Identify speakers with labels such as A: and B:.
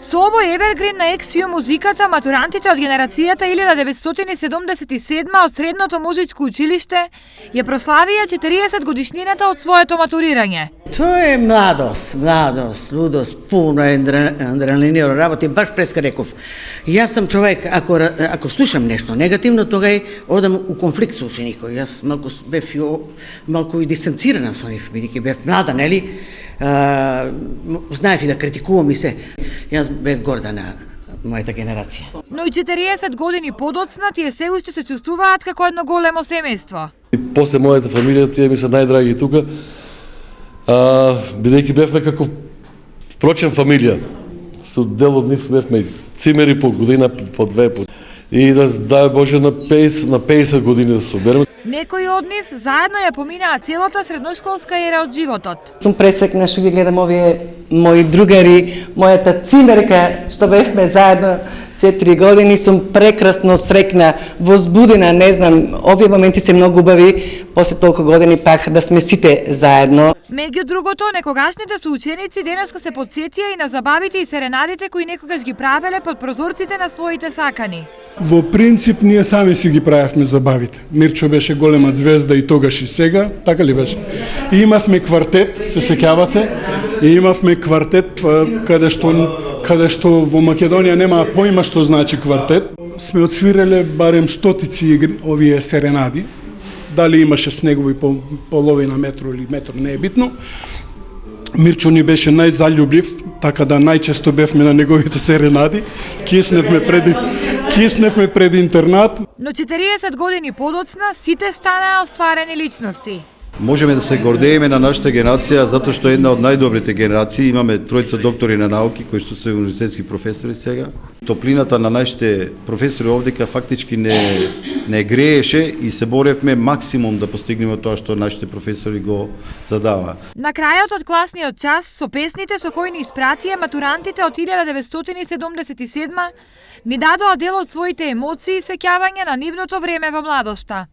A: Со овој Evergreen на XU музиката, матурантите од генерацијата 1977 од Средното музичко училиште ја прославија 40 годишнината од своето матурирање.
B: Тоа е младост, лудост, пуно адреналини работи, баш преска реков. Јас сум човек, ако слушам нешто негативно, тогаш одам у конфликт со ученикот. Јас малку и дистанцирана со нив, бидејќи бев млада, нели? Знаев и да критикувам и се. Јас бев горда на мојата генерација.
A: Но и 40 години подоцна тие се уште се чувствуваат како едно големо семејство.
C: И после мојата фамилија тие ми се најдраги тука, бидејќи бевме како впрочем фамилија. Со дел од нив бевме цимери по година, по две, и да дај Боже на 50 години да се собереме.
A: Некои од нив заедно ја поминаа целата средношколска ера од животот.
D: Сум пресекна што ги гледам овие мои другари, мојата цимерка, што бевме заедно 4 години, сум прекрасно срекна, возбудена, не знам, овие моменти се многу убави, после толку години пак да сме сите заедно.
A: Меѓу другото, некогашните соученици денеска се потсетија и на забавите и серенадите кои некогаш ги правеле под прозорците на своите сакани.
E: Во принцип, ние сами си ги правевме забавите. Мирчо беше голема звезда и тогаш и сега, така ли беше? И имавме квартет, се сеќавате, и имавме квартет каде што во Македонија нема поима што значи квартет. Сме отсвирале барем стотици овие серенади. Дали имаше снегови половина метро или метро, не е битно. Мирчо ни беше најзалюблив, така да најчесто бевме на неговите серенади. Кисневме пред интернат.
A: Но 40 години подоцна сите станаа остварени личности.
F: Можеме да се гордееме на нашата генерација, затоа што е една од најдобрите генерации. Имаме тројца доктори на науки, кои што се универзитетски професори сега. Топлината на нашите професори овдека фактички не грееше и се боревме максимум да постигнеме тоа што нашите професори го задава.
A: На крајот од класниот час со песните со кои ни испратија матурантите од 1977 ни дадоа дел од своите емоции и сеќавања на нивното време во младоста.